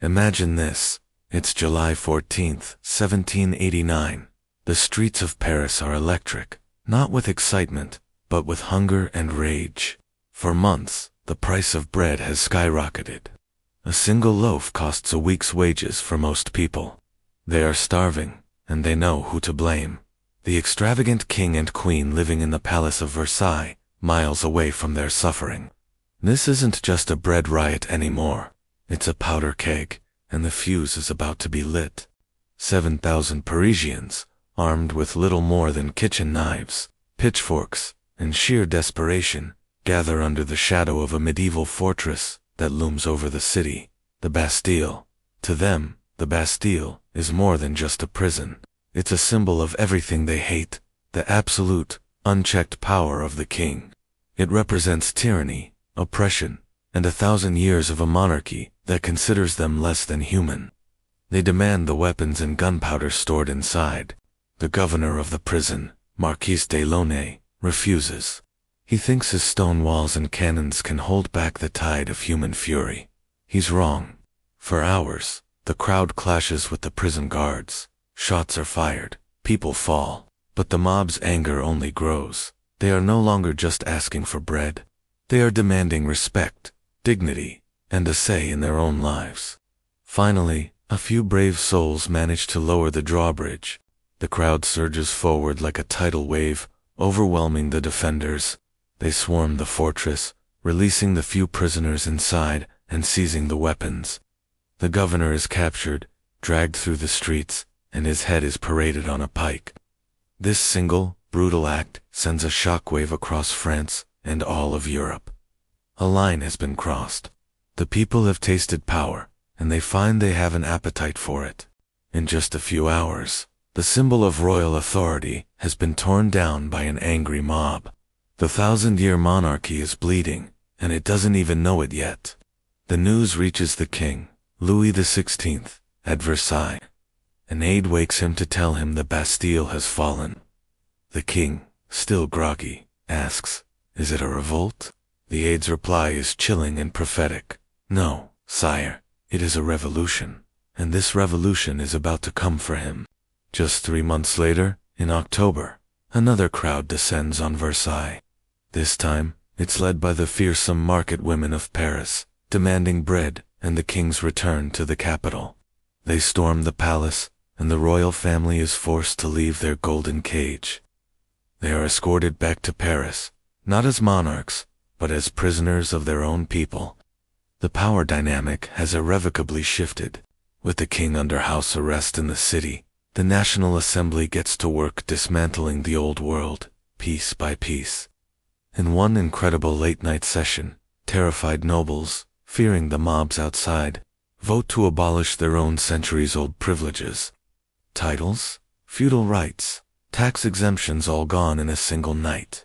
Imagine this. It's July 14th, 1789. The streets of Paris are electric, not with excitement, but with hunger and rage. For months, the price of bread has skyrocketed. A single loaf costs a week's wages for most people. They are starving, and they know who to blame. The extravagant king and queen living in the palace of Versailles, miles away from their suffering. This isn't just a bread riot anymore. It's a powder keg, and the fuse is about to be lit. 7,000 Parisians, armed with little more than kitchen knives, pitchforks, and sheer desperation, gather under the shadow of a medieval fortress that looms over the city, the Bastille. To them, the Bastille is more than just a prison. It's a symbol of everything they hate, the absolute, unchecked power of the king. It represents tyranny, oppression, and 1,000 years of a monarchy that considers them less than human. They demand the weapons and gunpowder stored inside. The governor of the prison, Marquis de Launay, refuses. He thinks his stone walls and cannons can hold back the tide of human fury. He's wrong. For hours, the crowd clashes with the prison guards. Shots are fired, people fall, but the mob's anger only grows. They are no longer just asking for bread. They are demanding respect, dignity, and a say in their own lives. Finally, a few brave souls manage to lower the drawbridge. The crowd surges forward like a tidal wave, overwhelming the defenders. They swarm the fortress, releasing the few prisoners inside and seizing the weapons. The governor is captured, dragged through the streets, and his head is paraded on a pike. This single, brutal act sends a shockwave across France and all of Europe. A line has been crossed. The people have tasted power, and they find they have an appetite for it. In just a few hours, the symbol of royal authority has been torn down by an angry mob. The 1,000-year monarchy is bleeding, and it doesn't even know it yet. The news reaches the king, Louis XVI, at Versailles. An aide wakes him to tell him the Bastille has fallen. The king, still groggy, asks, "Is it a revolt?" The aide's reply is chilling and prophetic. "No, sire, it is a revolution, and this revolution is about to come for him." Just 3 months later, in October, another crowd descends on Versailles. This time, it's led by the fearsome market women of Paris, demanding bread and the king's return to the capital. They storm the palace, and the royal family is forced to leave their golden cage. They are escorted back to Paris, not as monarchs, but as prisoners of their own people. The power dynamic has irrevocably shifted. With the king under house arrest in the city, the National Assembly gets to work dismantling the old world, piece by piece. In one incredible late-night session, terrified nobles, fearing the mobs outside, vote to abolish their own centuries-old privileges. Titles, feudal rights, tax exemptions all gone in a single night.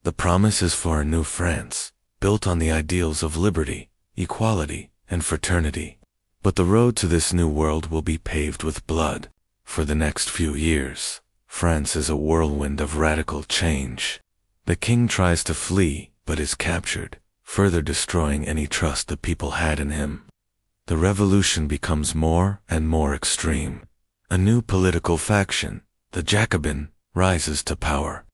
The promise is for a new France, built on the ideals of liberty, equality, and fraternity. But the road to this new world will be paved with blood. For the next few years, France is a whirlwind of radical change. The king tries to flee, but is captured, further destroying any trust the people had in him. The revolution becomes more and more extreme. A new political faction, the Jacobin, rises to power.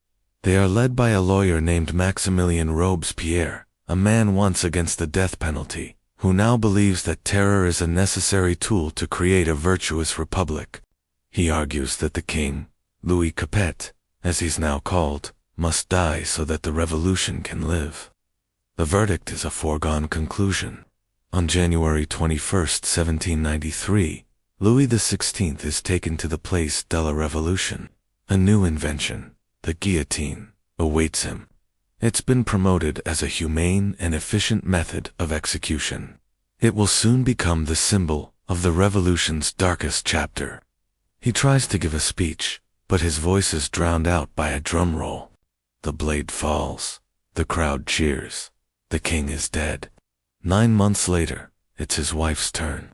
They are led by a lawyer named Maximilien Robespierre, a man once against the death penalty, who now believes that terror is a necessary tool to create a virtuous republic. He argues that the king, Louis XVI, as he's now called, must die so that the revolution can live. The verdict is a foregone conclusion. On January 21st, 1793, Louis XVI is taken to the Place de la Révolution. A new invention, the guillotine, awaits him. It's been promoted as a humane and efficient method of execution. It will soon become the symbol of the revolution's darkest chapter. He tries to give a speech, but his voice is drowned out by a drum roll. The blade falls. The crowd cheers. The king is dead. 9 months later, it's his wife's turn.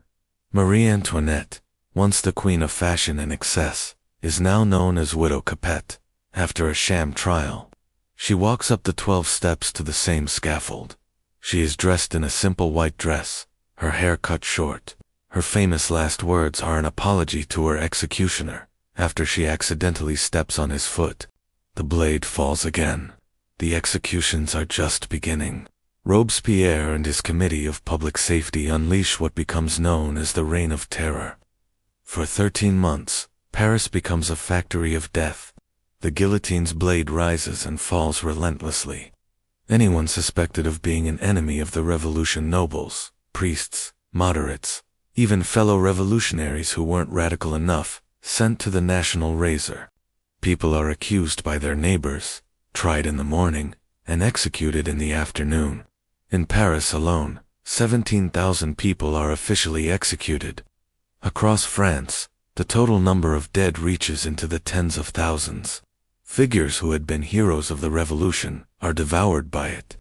Marie Antoinette, once the queen of fashion and excess, is now known as Widow Capet, after a sham trial. She walks up the 12 steps to the same scaffold. She is dressed in a simple white dress, her hair cut short, Her famous last words are an apology to her executioner, after she accidentally steps on his foot. The blade falls again. The executions are just beginning. Robespierre and his Committee of Public Safety unleash what becomes known as the Reign of Terror. For 13 months, Paris becomes a factory of death. The guillotine's blade rises and falls relentlessly. Anyone suspected of being an enemy of the revolution, nobles, priests, moderates, even fellow revolutionaries who weren't radical enough, sent to the national razor. People are accused by their neighbors, tried in the morning, and executed in the afternoon. In Paris alone, 17,000 people are officially executed. Across France, the total number of dead reaches into the tens of thousands. Figures who had been heroes of the revolution are devoured by it.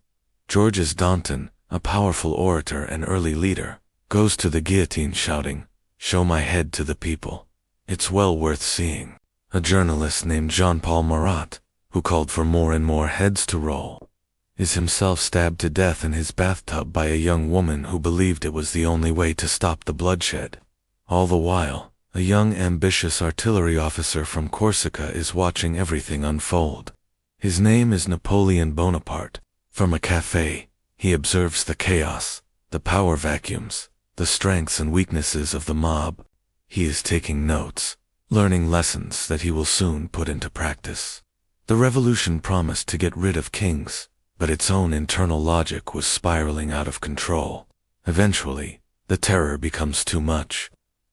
Georges Danton, a powerful orator and early leader, goes to the guillotine shouting, "Show my head to the people. It's well worth seeing." A journalist named Jean-Paul Marat, who called for more and more heads to roll, is himself stabbed to death in his bathtub by a young woman who believed it was the only way to stop the bloodshed. All the while, a young ambitious artillery officer from Corsica is watching everything unfold. His name is Napoleon Bonaparte. From a cafe, he observes the chaos, the power vacuums, the strengths and weaknesses of the mob. He is taking notes, learning lessons that he will soon put into practice. The revolution promised to get rid of kings, but its own internal logic was spiraling out of control. Eventually, the terror becomes too much.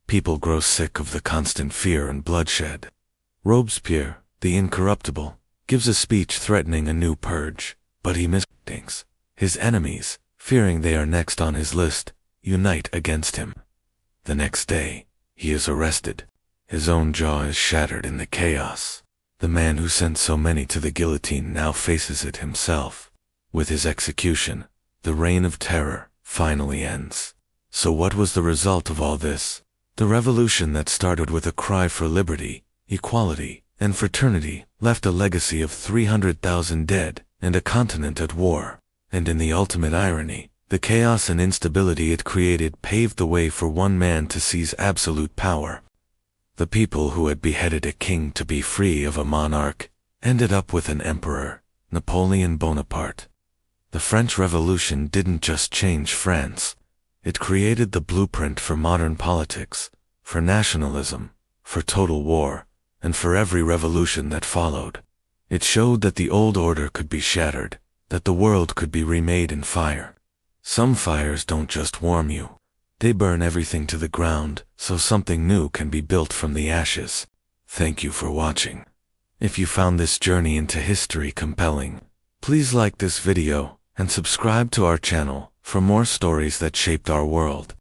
People grow sick of the constant fear and bloodshed. Robespierre, the incorruptible, gives a speech threatening a new purge, but he mistakes. His enemies, fearing they are next on his list, unite against him. The next day, he is arrested. His own jaw is shattered in the chaos. The man who sent so many to the guillotine now faces it himself. With his execution, the Reign of Terror finally ends. So what was the result of all this? The revolution that started with a cry for liberty, equality, and fraternity left a legacy of 300,000 dead and a continent at war. And in the ultimate irony, the chaos and instability it created paved the way for one man to seize absolute power. The people who had beheaded a king to be free of a monarch ended up with an emperor, Napoleon Bonaparte. The French Revolution didn't just change France. It created the blueprint for modern politics, for nationalism, for total war, and for every revolution that followed. It showed that the old order could be shattered, that the world could be remade in fire. Some fires don't just warm you. They burn everything to the ground, so something new can be built from the ashes. Thank you for watching. If you found this journey into history compelling, please like this video and subscribe to our channel for more stories that shaped our world.